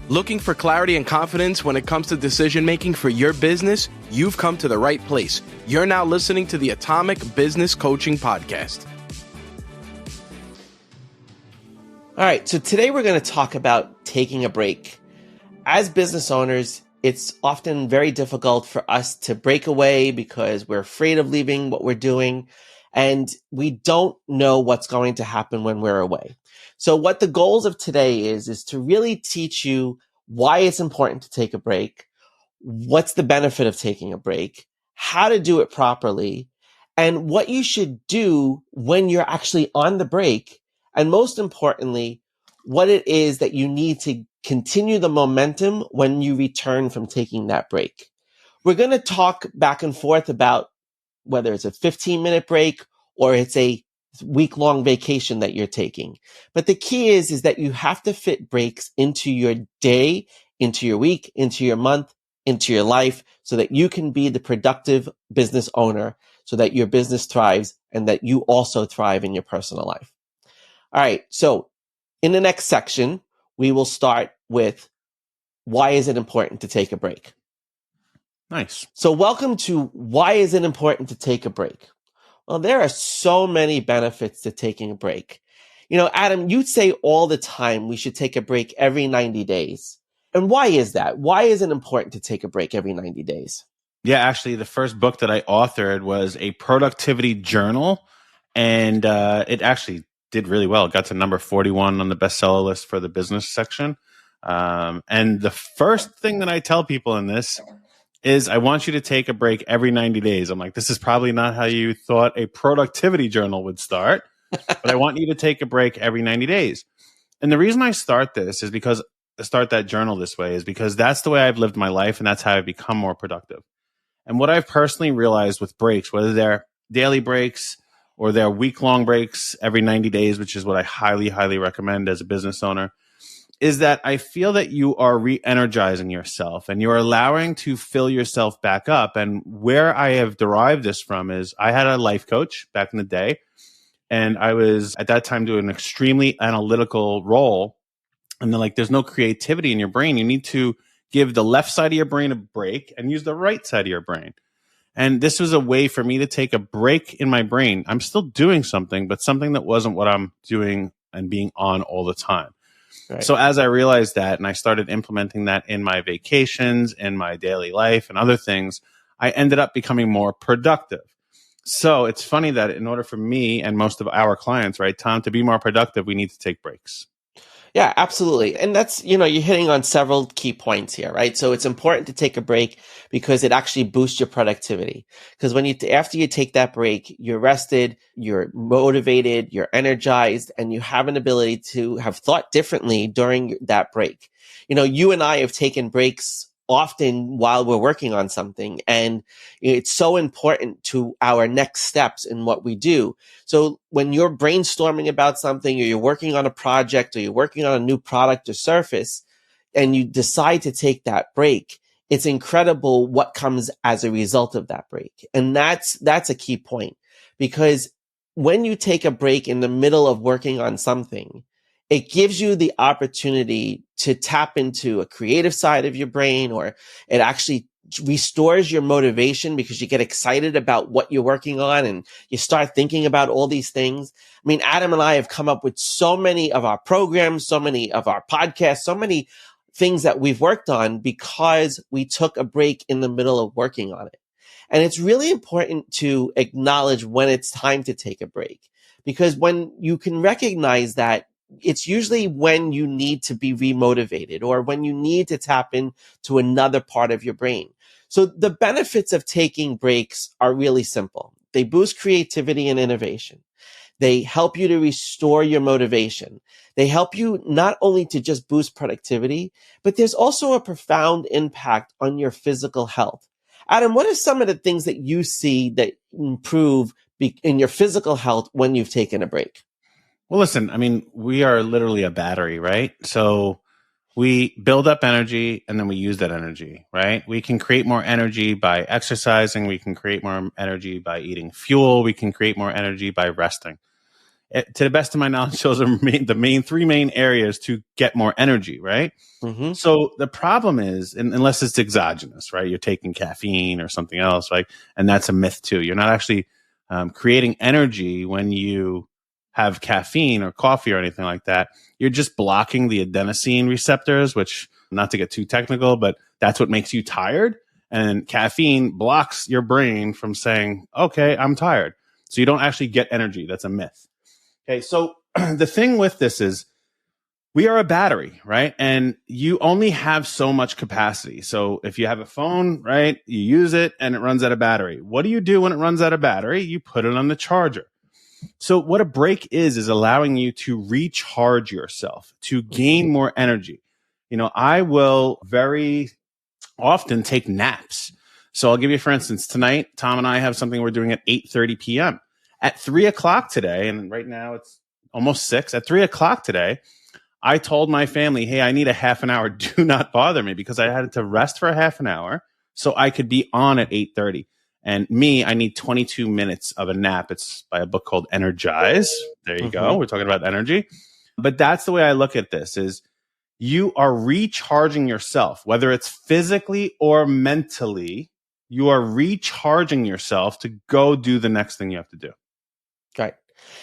Looking for clarity and confidence when it comes to decision making for your business? You've come to the right place. You're now listening to the Atomic Business Coaching Podcast. All right, so today we're going to talk about taking a break. As business owners, it's often very difficult for us to break away because we're afraid of leaving what we're doing, and we don't know what's going to happen when we're away. So what the goals of today is to really teach you why it's important to take a break, what's the benefit of taking a break, how to do it properly, and what you should do when you're actually on the break, and most importantly, what it is that you need to continue the momentum when you return from taking that break. We're going to talk back and forth about whether it's a 15-minute break or it's a week-long vacation that you're taking. But the key is that you have to fit breaks into your day, into your week, into your month, into your life, so that you can be the productive business owner, so that your business thrives and that you also thrive in your personal life. All right. So in the next section, we will start with why is it important to take a break? Nice. So welcome to why is it important to take a break? Well, there are so many benefits to taking a break. You know, Adam, you say all the time we should take a break every 90 days. And why is that? Why is it important to take a break every 90 days? Yeah, actually, the first book that I authored was a productivity journal, and it actually did really well. It got to number 41 on the bestseller list for the business section. And the first thing that I tell people in this is I want you to take a break every 90 days. I'm like, this is probably not how you thought a productivity journal would start, but I want you to take a break every 90 days. And the reason I start this is because start that journal this way is because that's the way I've lived my life, and that's how I've become more productive. And what I've personally realized with breaks, whether they're daily breaks or they're week-long breaks every 90 days, which is what I highly, highly recommend as a business owner, is that I feel that you are re-energizing yourself and you're allowing to fill yourself back up. And where I have derived this from is I had a life coach back in the day, and I was at that time doing an extremely analytical role. And they're like, there's no creativity in your brain. You need to give the left side of your brain a break and use the right side of your brain. And this was a way for me to take a break in my brain. I'm still doing something, but something that wasn't what I'm doing and being on all the time. Right. So as I realized that and I started implementing that in my vacations, in my daily life and other things, I ended up becoming more productive. So it's funny that in order for me and most of our clients, right, Tom, to be more productive, we need to take breaks. Yeah, absolutely. And that's, you're hitting on several key points here, right? So it's important to take a break because it actually boosts your productivity. Because after you take that break, you're rested, you're motivated, you're energized, and you have an ability to have thought differently during that break. You and I have taken breaks often while we're working on something, and it's so important to our next steps in what we do. So when you're brainstorming about something, or you're working on a project, or you're working on a new product or service, and you decide to take that break, it's incredible what comes as a result of that break. And that's a key point, because when you take a break in the middle of working on something, it gives you the opportunity to tap into a creative side of your brain, or it actually restores your motivation because you get excited about what you're working on and you start thinking about all these things. I mean, Adam and I have come up with so many of our programs, so many of our podcasts, so many things that we've worked on because we took a break in the middle of working on it. And it's really important to acknowledge when it's time to take a break, because when you can recognize that, it's usually when you need to be remotivated or when you need to tap into another part of your brain. So the benefits of taking breaks are really simple. They boost creativity and innovation. They help you to restore your motivation. They help you not only to just boost productivity, but there's also a profound impact on your physical health. Adam, what are some of the things that you see that improve in your physical health when you've taken a break? Well, listen, I mean, we are literally a battery, right? So we build up energy and then we use that energy, right? We can create more energy by exercising. We can create more energy by eating fuel. We can create more energy by resting. To the best of my knowledge, those are the three main areas to get more energy, right? Mm-hmm. So the problem is, unless it's exogenous, right? You're taking caffeine or something else, right? And that's a myth too. You're not actually creating energy when you have caffeine or coffee or anything like that. You're just blocking the adenosine receptors, which, not to get too technical, but that's what makes you tired. And caffeine blocks your brain from saying, okay, I'm tired. So you don't actually get energy. That's a myth. Okay, so the thing with this is we are a battery, right? And you only have so much capacity. So if you have a phone, right, you use it and it runs out of battery. What do you do when it runs out of battery? You put it on the charger. So what a break is allowing you to recharge yourself, to gain more energy. I will very often take naps. So I'll give you, for instance, tonight, Tom and I have something we're doing at 8:30 p.m. At 3 o'clock today, and right now it's almost 6, at 3 o'clock today, I told my family, hey, I need a half an hour. Do not bother me, because I had to rest for a half an hour so I could be on at 8:30. And I need 22 minutes of a nap. It's by a book called Energize. There you go. We're talking about energy. But that's the way I look at this is you are recharging yourself, whether it's physically or mentally. You are recharging yourself to go do the next thing you have to do. Right.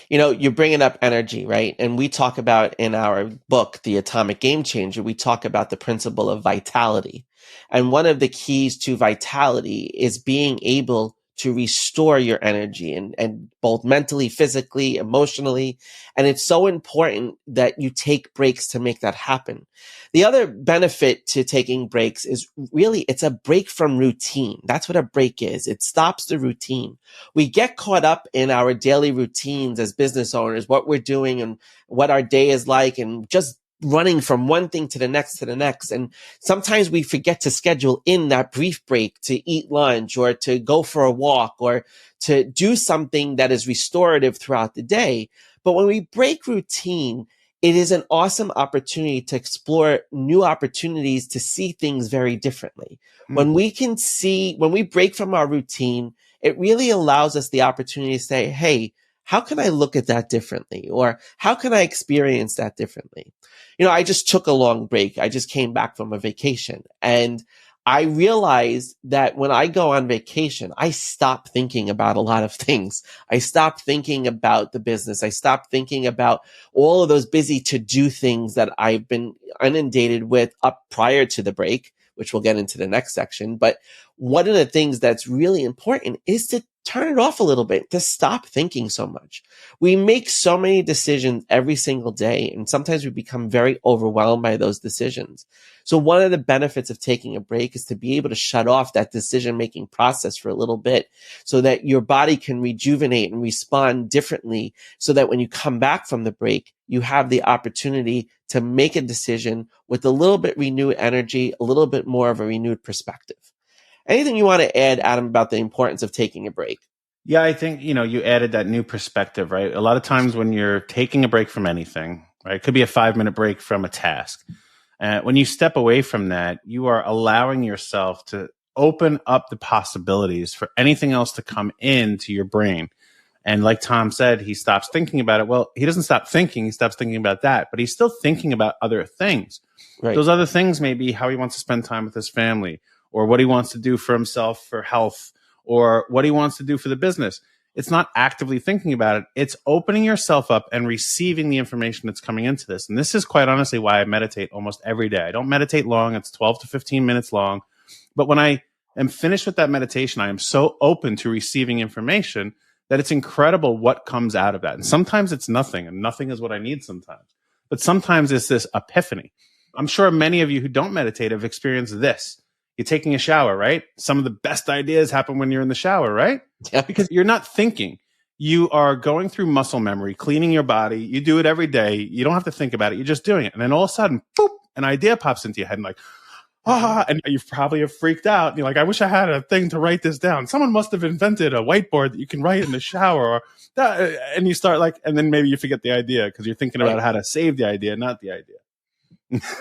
You're bringing up energy, right? And we talk about in our book, The Atomic Game Changer, we talk about the principle of vitality. And one of the keys to vitality is being able to restore your energy and both mentally, physically, emotionally. And it's so important that you take breaks to make that happen. The other benefit to taking breaks is really it's a break from routine. That's what a break is. It stops the routine. We get caught up in our daily routines as business owners, what we're doing and what our day is like, and just running from one thing to the next. And sometimes we forget to schedule in that brief break to eat lunch or to go for a walk or to do something that is restorative throughout the day. But when we break routine, it is an awesome opportunity to explore new opportunities to see things very differently. When we break from our routine, it really allows us the opportunity to say, hey, how can I look at that differently? Or how can I experience that differently? I just took a long break. I just came back from a vacation, and I realized that when I go on vacation, I stop thinking about a lot of things. I stop thinking about the business. I stop thinking about all of those busy to-do things that I've been inundated with up prior to the break, which we'll get into the next section. But one of the things that's really important is to turn it off a little bit, to stop thinking so much. We make so many decisions every single day, and sometimes we become very overwhelmed by those decisions. So one of the benefits of taking a break is to be able to shut off that decision-making process for a little bit so that your body can rejuvenate and respond differently, so that when you come back from the break, you have the opportunity to make a decision with a little bit renewed energy, a little bit more of a renewed perspective. Anything you want to add, Adam, about the importance of taking a break? Yeah, I think, you added that new perspective, right? A lot of times when you're taking a break from anything, right? It could be a 5-minute break from a task. When you step away from that, you are allowing yourself to open up the possibilities for anything else to come into your brain. And like Tom said, he stops thinking about it. Well, he doesn't stop thinking. He stops thinking about that, but he's still thinking about other things. Right. Those other things may be how he wants to spend time with his family, or what he wants to do for himself for health, or what he wants to do for the business. It's not actively thinking about it. It's opening yourself up and receiving the information that's coming into this. And this is quite honestly why I meditate almost every day. I don't meditate long. It's 12 to 15 minutes long. But when I am finished with that meditation, I am so open to receiving information that it's incredible what comes out of that. And sometimes it's nothing, and nothing is what I need sometimes. But sometimes it's this epiphany. I'm sure many of you who don't meditate have experienced this. You're taking a shower, right? Some of the best ideas happen when you're in the shower, right? Yeah. Because you're not thinking. You are going through muscle memory, cleaning your body. You do it every day. You don't have to think about it. You're just doing it. And then all of a sudden, boop, an idea pops into your head and and you probably have freaked out. And you're like, I wish I had a thing to write this down. Someone must have invented a whiteboard that you can write in the shower. Or that. And you start and then maybe you forget the idea because you're thinking about how to save the idea, not the idea.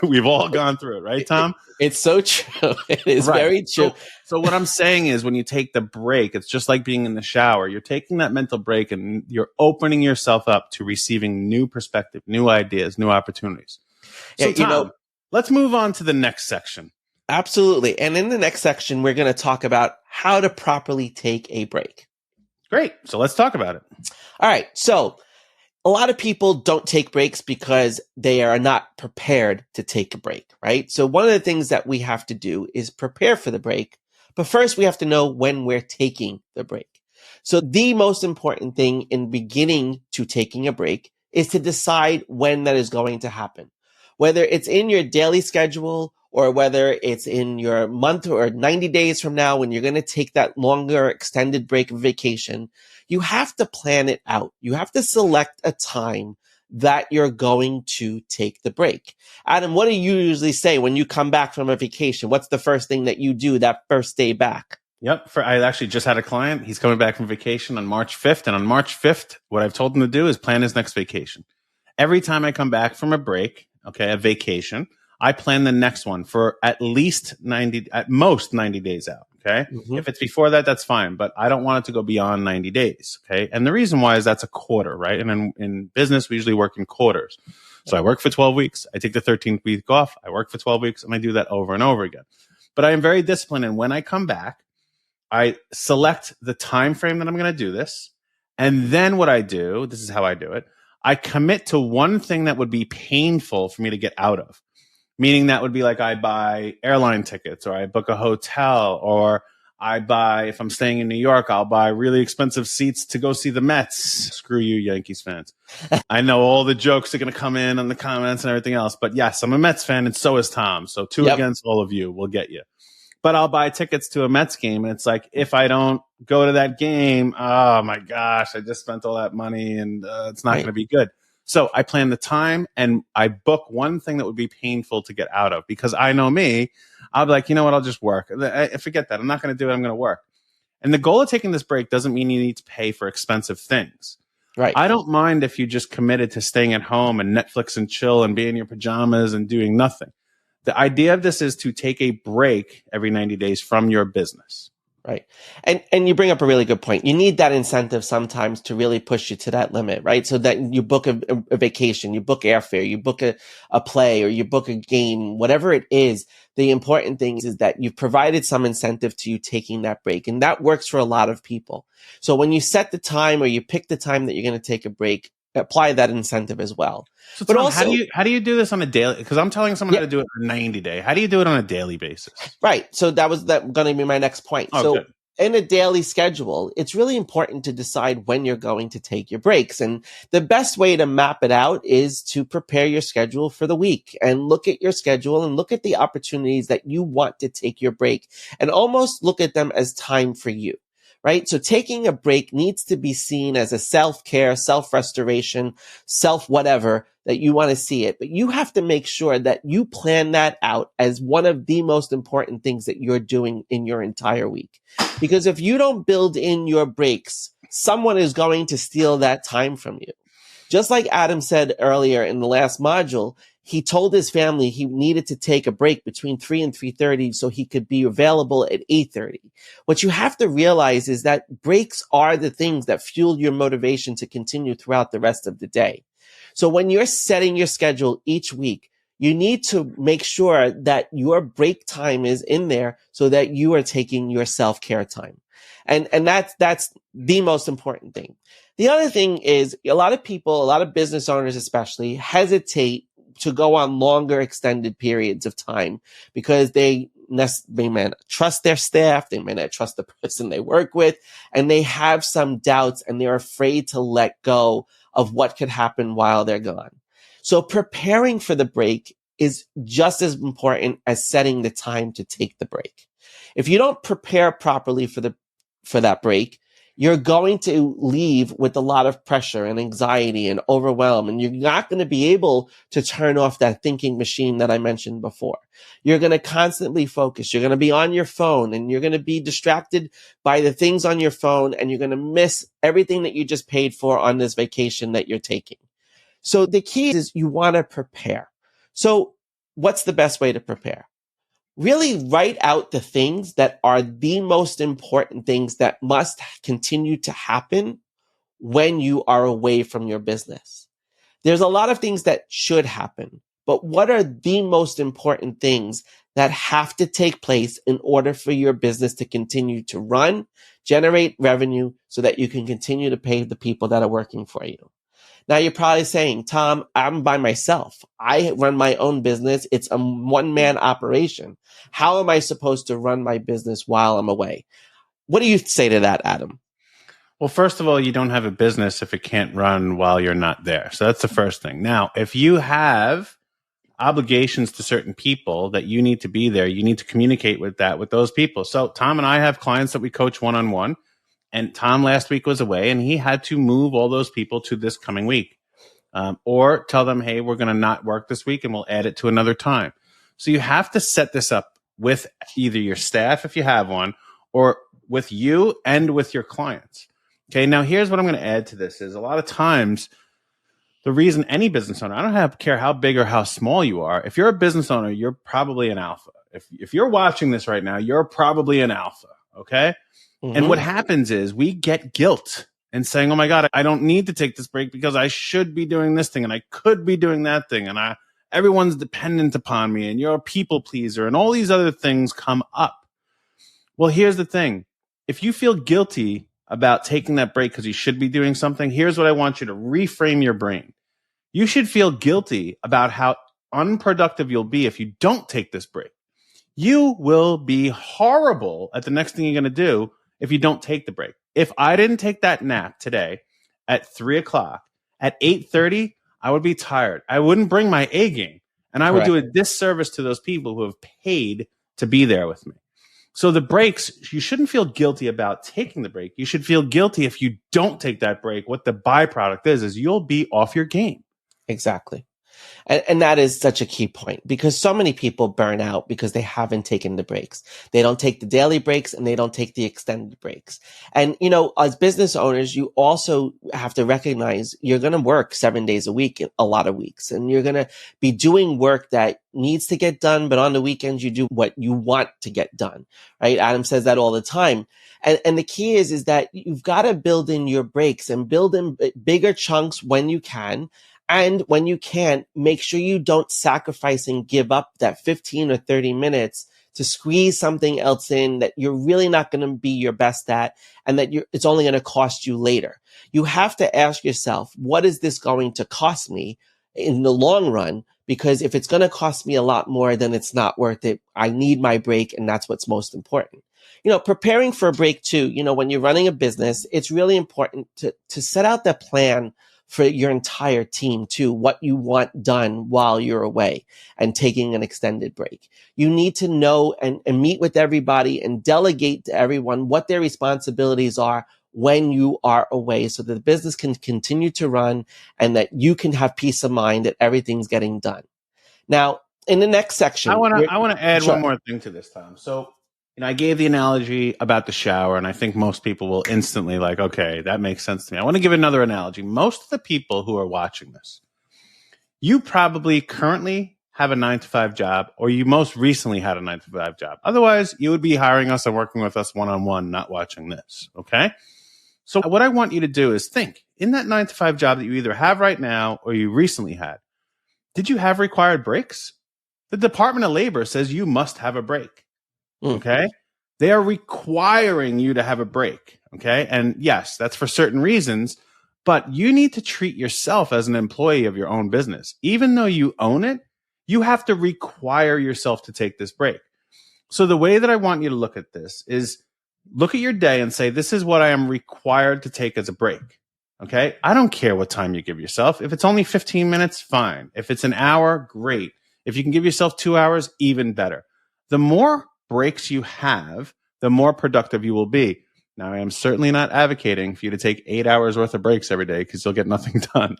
We've all gone through it, right, Tom? It's so true. It is Right. very true. So what I'm saying is when you take the break, it's just like being in the shower. You're taking that mental break and you're opening yourself up to receiving new perspective, new ideas, new opportunities. So Tom, let's move on to the next section. Absolutely. And in the next section, we're going to talk about how to properly take a break. Great. So let's talk about it. All right. So a lot of people don't take breaks because they are not prepared to take a break, right? So one of the things that we have to do is prepare for the break. But first, we have to know when we're taking the break. So the most important thing in beginning to taking a break is to decide when that is going to happen. Whether it's in your daily schedule or whether it's in your month or 90 days from now when you're going to take that longer extended break of vacation, you have to plan it out. You have to select a time that you're going to take the break. Adam, what do you usually say when you come back from a vacation? What's the first thing that you do that first day back? Yep. I actually just had a client. He's coming back from vacation on March 5th. And on March 5th, what I've told him to do is plan his next vacation. Every time I come back from a break, a vacation, I plan the next one for at most 90 days out. Okay. Mm-hmm. If it's before that, that's fine. But I don't want it to go beyond 90 days. Okay. And the reason why is that's a quarter, right? And in business, we usually work in quarters. So I work for 12 weeks. I take the 13th week off. I work for 12 weeks and I do that over and over again. But I am very disciplined. And when I come back, I select the time frame that I'm going to do this. And then what I do, this is how I do it. I commit to one thing that would be painful for me to get out of. Meaning that would be like I buy airline tickets or I book a hotel or I buy, if I'm staying in New York, I'll buy really expensive seats to go see the Mets. Screw you, Yankees fans. I know all the jokes are going to come in on the comments and everything else. But yes, I'm a Mets fan and so is Tom. So two against all of you will get you. But I'll buy tickets to a Mets game. And it's like, if I don't go to that game, oh my gosh, I just spent all that money and it's not going to be good. So I plan the time and I book one thing that would be painful to get out of because I know me. I'll be like, you know what? I'll just work. Forget that. I'm not going to do it. I'm going to work. And the goal of taking this break doesn't mean you need to pay for expensive things. Right. I don't mind if you just committed to staying at home and Netflix and chill and be in your pajamas and doing nothing. The idea of this is to take a break every 90 days from your business. Right. And you bring up a really good point. You need that incentive sometimes to really push you to that limit, right? So that you book a vacation, you book airfare, you book a play or you book a game, whatever it is. The important thing is that you've provided some incentive to you taking that break. And that works for a lot of people. So when you set the time or you pick the time that you're going to take a break, apply that incentive as well. So Tom, also, how do you do this on a daily? Because I'm telling someone how to do it on a 90 day. How do you do it on a daily basis? Right. So that was going to be my next point. Oh, so good. In a daily schedule, it's really important to decide when you're going to take your breaks. And the best way to map it out is to prepare your schedule for the week and look at your schedule and look at the opportunities that you want to take your break and almost look at them as time for you. Right? So taking a break needs to be seen as a self-care, self-restoration, self-whatever that you want to see it. But you have to make sure that you plan that out as one of the most important things that you're doing in your entire week. Because if you don't build in your breaks, someone is going to steal that time from you. Just like Adam said earlier in the last module, he told his family he needed to take a break between 3 and 3:30 so he could be available at 8:30. What you have to realize is that breaks are the things that fuel your motivation to continue throughout the rest of the day. So when you're setting your schedule each week, you need to make sure that your break time is in there so that you are taking your self-care time. And that's the most important thing. The other thing is a lot of people, a lot of business owners especially, hesitate to go on longer extended periods of time because they may not trust their staff. They may not trust the person they work with, and they have some doubts and they're afraid to let go of what could happen while they're gone. So preparing for the break is just as important as setting the time to take the break. If you don't prepare properly for that break, you're going to leave with a lot of pressure and anxiety and overwhelm, and you're not going to be able to turn off that thinking machine that I mentioned before. You're going to constantly focus. You're going to be on your phone, and you're going to be distracted by the things on your phone, and you're going to miss everything that you just paid for on this vacation that you're taking. So the key is you want to prepare. So what's the best way to prepare? Really write out the things that are the most important things that must continue to happen when you are away from your business. There's a lot of things that should happen, but what are the most important things that have to take place in order for your business to continue to run, generate revenue so that you can continue to pay the people that are working for you? Now you're probably saying, Tom, I'm by myself. I run my own business. It's a one-man operation. How am I supposed to run my business while I'm away? What do you say to that, Adam? Well, first of all, you don't have a business if it can't run while you're not there. So that's the first thing. Now, if you have obligations to certain people that you need to be there, you need to communicate with those people. So Tom and I have clients that we coach one-on-one, and Tom last week was away and he had to move all those people to this coming week. Or tell them, hey, we're going to not work this week and we'll add it to another time. So you have to set this up with either your staff, if you have one, or with you and with your clients. Okay, now here's what I'm going to add to this is a lot of times the reason any business owner, I don't care how big or how small you are, if you're a business owner, you're probably an alpha. If you're watching this right now, you're probably an alpha, okay? Mm-hmm. And what happens is we get guilt and saying, oh my God, I don't need to take this break because I should be doing this thing and I could be doing that thing and everyone's dependent upon me and you're a people pleaser and all these other things come up. Well, here's the thing. If you feel guilty about taking that break because you should be doing something, here's what I want you to reframe your brain. You should feel guilty about how unproductive you'll be if you don't take this break. You will be horrible at the next thing you're going to do if you don't take the break. If I didn't take that nap today at 3:00, at 8:30, I would be tired. I wouldn't bring my A game, and I would do a disservice to those people who have paid to be there with me. So the breaks, you shouldn't feel guilty about taking the break. You should feel guilty if you don't take that break. What the byproduct is you'll be off your game. Exactly. And that is such a key point because so many people burn out because they haven't taken the breaks. They don't take the daily breaks and they don't take the extended breaks. And, as business owners, you also have to recognize you're going to work 7 days a week, a lot of weeks, and you're going to be doing work that needs to get done. But on the weekends, you do what you want to get done, right? Adam says that all the time. And the key is that you've got to build in your breaks and build in bigger chunks when you can. And when you can't, make sure you don't sacrifice and give up that 15 or 30 minutes to squeeze something else in that you're really not going to be your best at and that it's only going to cost you later. You have to ask yourself, what is this going to cost me in the long run? Because if it's going to cost me a lot more, then it's not worth it. I need my break, and that's what's most important. Preparing for a break too, when you're running a business, it's really important to set out the plan for your entire team too, what you want done while you're away and taking an extended break. You need to know and meet with everybody and delegate to everyone what their responsibilities are when you are away so that the business can continue to run and that you can have peace of mind that everything's getting done. Now, in the next section, I want to add one more thing to this, Tom. So, I gave the analogy about the shower, and I think most people will instantly okay, that makes sense to me. I want to give another analogy. Most of the people who are watching this, you probably currently have a 9-to-5 job, or you most recently had a 9-to-5 job. Otherwise, you would be hiring us and working with us one-on-one, not watching this, okay? So what I want you to do is think, in that 9-to-5 job that you either have right now or you recently had, did you have required breaks? The Department of Labor says you must have a break. Okay. They are requiring you to have a break. Okay. And yes, that's for certain reasons, but you need to treat yourself as an employee of your own business. Even though you own it, you have to require yourself to take this break. So the way that I want you to look at this is look at your day and say, this is what I am required to take as a break. Okay. I don't care what time you give yourself. If it's only 15 minutes, fine. If it's an hour, great. If you can give yourself 2 hours, even better. The more breaks you have, the more productive you will be. Now, I am certainly not advocating for you to take 8 hours worth of breaks every day because you'll get nothing done.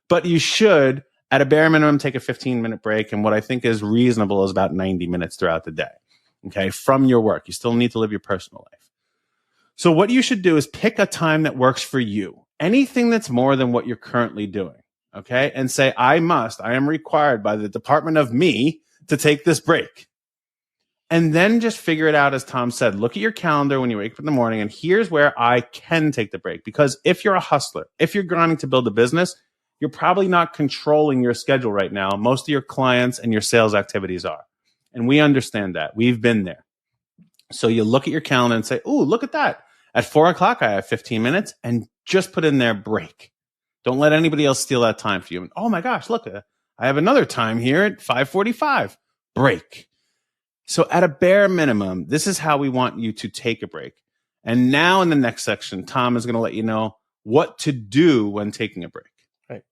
But you should, at a bare minimum, take a 15-minute break. And what I think is reasonable is about 90 minutes throughout the day, okay, from your work. You still need to live your personal life. So what you should do is pick a time that works for you. Anything that's more than what you're currently doing, okay, and say, I am required by the Department of Me to take this break. And then just figure it out, as Tom said. Look at your calendar when you wake up in the morning, and here's where I can take the break. Because if you're a hustler, if you're grinding to build a business, you're probably not controlling your schedule right now. Most of your clients and your sales activities are. And we understand that. We've been there. So you look at your calendar and say, ooh, look at that. At 4 o'clock, I have 15 minutes, and just put in there break. Don't let anybody else steal that time for you. And, oh my gosh, look, I have another time here at 5:45. Break. So at a bare minimum, this is how we want you to take a break. And now in the next section, Tom is going to let you know what to do when taking a break. Right.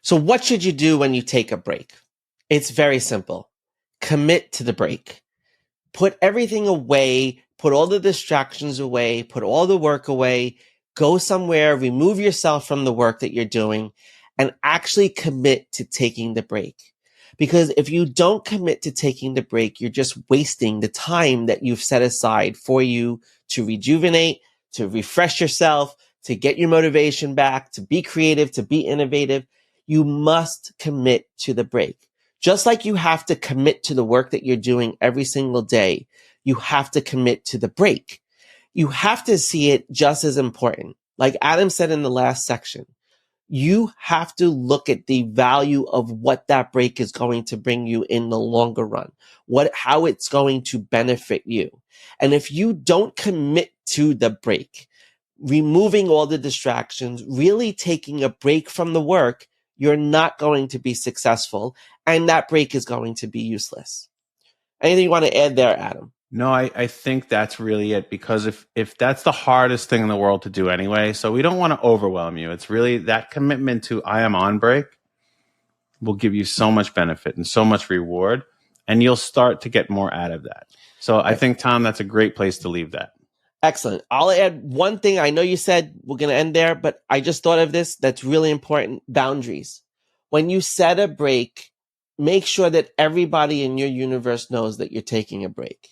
So what should you do when you take a break? It's very simple. Commit to the break. Put everything away, put all the distractions away, put all the work away, go somewhere, remove yourself from the work that you're doing, and actually commit to taking the break. Because if you don't commit to taking the break, you're just wasting the time that you've set aside for you to rejuvenate, to refresh yourself, to get your motivation back, to be creative, to be innovative. You must commit to the break. Just like you have to commit to the work that you're doing every single day, you have to commit to the break. You have to see it just as important. Like Adam said in the last section, you have to look at the value of what that break is going to bring you in the longer run, how it's going to benefit you. And if you don't commit to the break, removing all the distractions, really taking a break from the work, you're not going to be successful, and that break is going to be useless. Anything you want to add there, Adam? No, I think that's really it, because if that's the hardest thing in the world to do anyway, so we don't want to overwhelm you. It's really that commitment to I am on break will give you so much benefit and so much reward, and you'll start to get more out of that. So I think, Tom, that's a great place to leave that. Excellent. I'll add one thing. I know you said we're going to end there, but I just thought of this. That's really important. Boundaries. When you set a break, make sure that everybody in your universe knows that you're taking a break.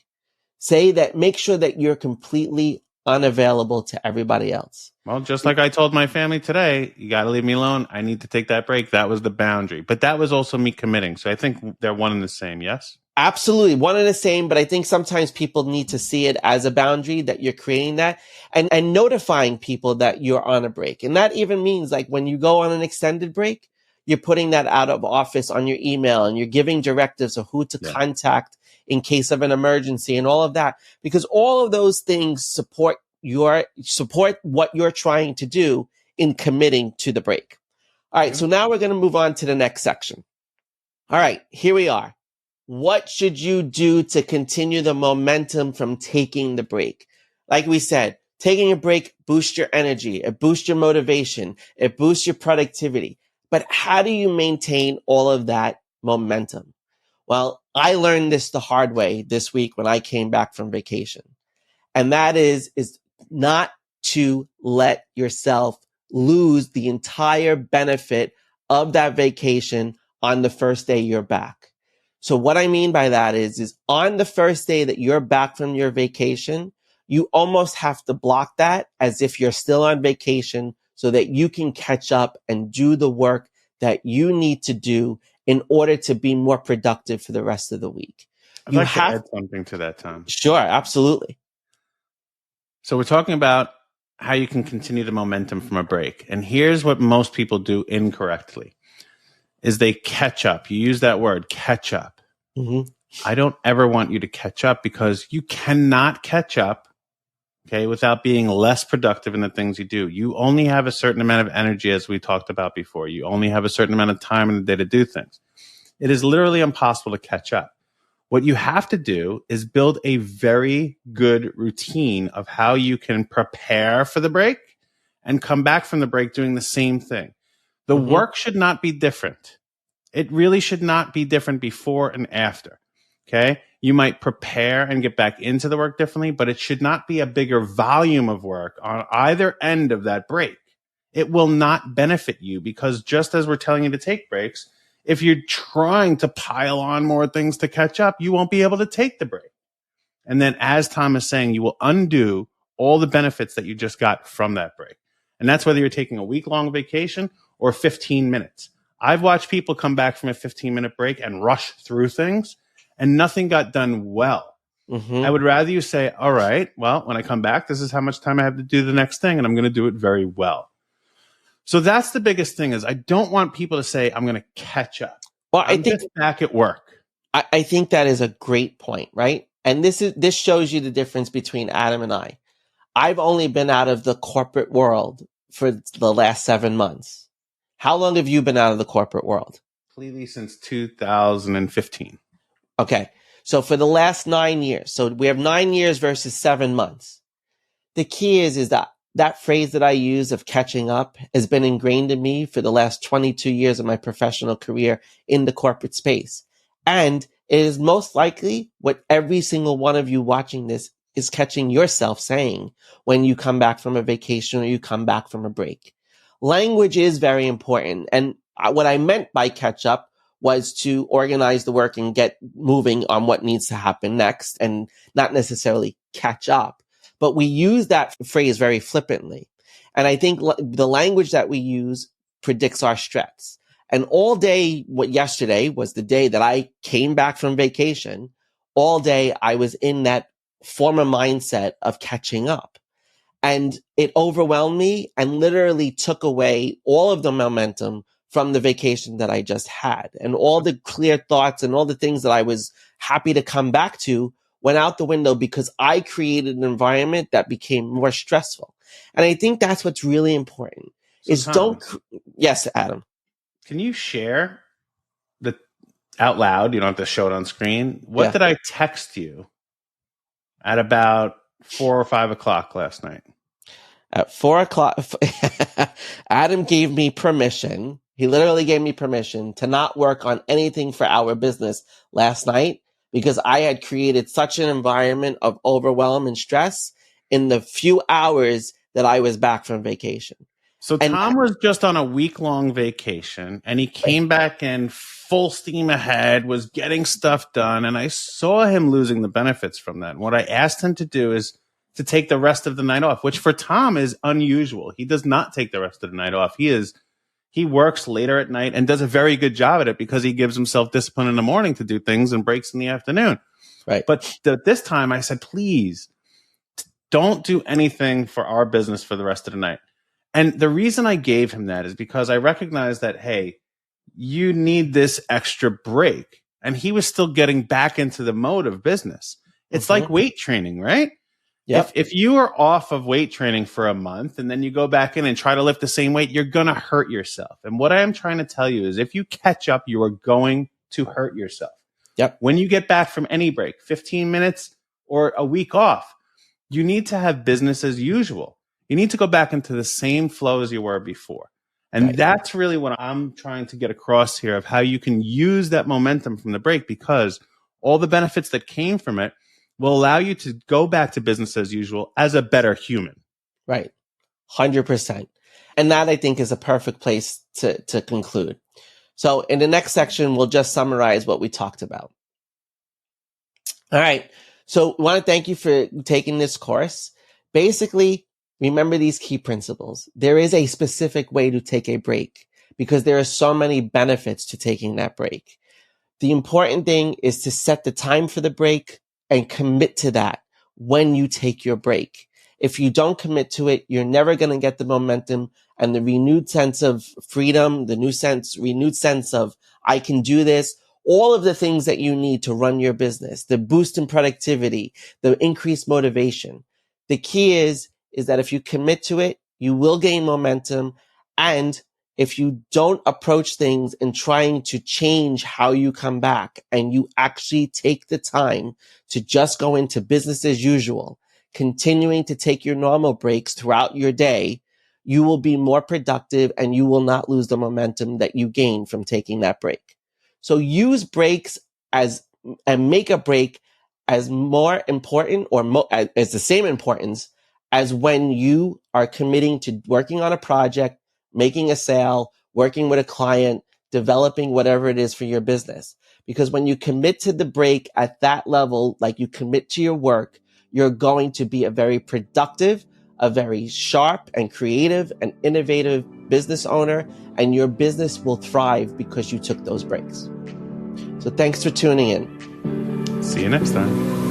Make sure that you're completely unavailable to everybody else. Well, just like I told my family today, you got to leave me alone. I need to take that break. That was the boundary. But that was also me committing. So I think they're one and the same, yes? Absolutely. One and the same. But I think sometimes people need to see it as a boundary, that you're creating that and notifying people that you're on a break. And that even means like when you go on an extended break, you're putting that out of office on your email and you're giving directives of who to contact in case of an emergency and all of that, because all of those things support what you're trying to do in committing to the break. All right. So now we're going to move on to the next section. All right, here we are. What should you do to continue the momentum from taking the break? Like we said, taking a break boosts your energy. It boosts your motivation. It boosts your productivity. But how do you maintain all of that momentum? Well, I learned this the hard way this week when I came back from vacation. And that is not to let yourself lose the entire benefit of that vacation on the first day you're back. So what I mean by that is on the first day that you're back from your vacation, you almost have to block that as if you're still on vacation so that you can catch up and do the work that you need to do in order to be more productive for the rest of the week. I'd like to add something to that, Tom. Sure, absolutely. So we're talking about how you can continue the momentum from a break. And here's what most people do incorrectly, is they catch up. You use that word, catch up. Mm-hmm. I don't ever want you to catch up, because you cannot catch up, okay, without being less productive in the things you do. You only have a certain amount of energy, as we talked about before. You only have a certain amount of time in the day to do things. It is literally impossible to catch up. What you have to do is build a very good routine of how you can prepare for the break and come back from the break doing the same thing. The work should not be different. It really should not be different before and after. Okay. You might prepare and get back into the work differently, but it should not be a bigger volume of work on either end of that break. It will not benefit you, because just as we're telling you to take breaks, if you're trying to pile on more things to catch up, you won't be able to take the break. And then, as Tom is saying, you will undo all the benefits that you just got from that break. And that's whether you're taking a week-long vacation or 15 minutes. I've watched people come back from a 15-minute break and rush through things, and nothing got done well. Mm-hmm. I would rather you say, all right, well, when I come back, this is how much time I have to do the next thing, and I'm going to do it very well. So that's the biggest thing is I don't want people to say, I'm going to catch up. Well, I'm just back at work. I think that is a great point, right? And this shows you the difference between Adam and I. I've only been out of the corporate world for the last 7 months. How long have you been out of the corporate world? Completely since 2015. Okay. So for the last 9 years, so we have 9 years versus 7 months. The key is that phrase that I use of catching up has been ingrained in me for the last 22 years of my professional career in the corporate space. And it is most likely what every single one of you watching this is catching yourself saying when you come back from a vacation or you come back from a break. Language is very important. And what I meant by catch up was to organize the work and get moving on what needs to happen next and not necessarily catch up. But we use that phrase very flippantly. And I think the language that we use predicts our stress. And all day, yesterday was the day that I came back from vacation. All day I was in that former mindset of catching up. And it overwhelmed me and literally took away all of the momentum from the vacation that I just had. And all the clear thoughts and all the things that I was happy to come back to went out the window because I created an environment that became more stressful. And I think that's what's really important Yes, Adam. Can you share out loud? You don't have to show it on screen. What did I text you at about 4 or 5 o'clock last night? At 4 o'clock, Adam gave me permission. He literally gave me permission to not work on anything for our business last night because I had created such an environment of overwhelm and stress in the few hours that I was back from vacation. So Tom was just on a week-long vacation, and he came back in full steam ahead, was getting stuff done, and I saw him losing the benefits from that. And what I asked him to do is to take the rest of the night off, which for Tom is unusual. He does not take the rest of the night off. He works later at night and does a very good job at it because he gives himself discipline in the morning to do things and breaks in the afternoon. Right. But this time I said, please don't do anything for our business for the rest of the night. And the reason I gave him that is because I recognized that, hey, you need this extra break. And he was still getting back into the mode of business. It's like weight training, right? Yep. If you are off of weight training for a month and then you go back in and try to lift the same weight, you're going to hurt yourself. And what I am trying to tell you is if you catch up, you are going to hurt yourself. Yep. When you get back from any break, 15 minutes or a week off, you need to have business as usual. You need to go back into the same flow as you were before. And that's really what I'm trying to get across here of how you can use that momentum from the break because all the benefits that came from it will allow you to go back to business as usual as a better human. Right. 100%. And that I think is a perfect place to conclude. So in the next section, we'll just summarize what we talked about. All right. So I want to thank you for taking this course. Basically, remember these key principles. There is a specific way to take a break because there are so many benefits to taking that break. The important thing is to set the time for the break and commit to that when you take your break. If you don't commit to it, you're never going to get the momentum and the renewed sense of freedom, the renewed sense of I can do this, all of the things that you need to run your business, the boost in productivity, the increased motivation. The key is that if you commit to it, you will gain momentum. And if you don't approach things in trying to change how you come back and you actually take the time to just go into business as usual, continuing to take your normal breaks throughout your day, you will be more productive and you will not lose the momentum that you gain from taking that break. So use breaks and make a break as more important or as the same importance as when you are committing to working on a project, making a sale, working with a client, developing whatever it is for your business. Because when you commit to the break at that level, like you commit to your work, you're going to be a very productive, a very sharp and creative and innovative business owner, and your business will thrive because you took those breaks. So thanks for tuning in. See you next time.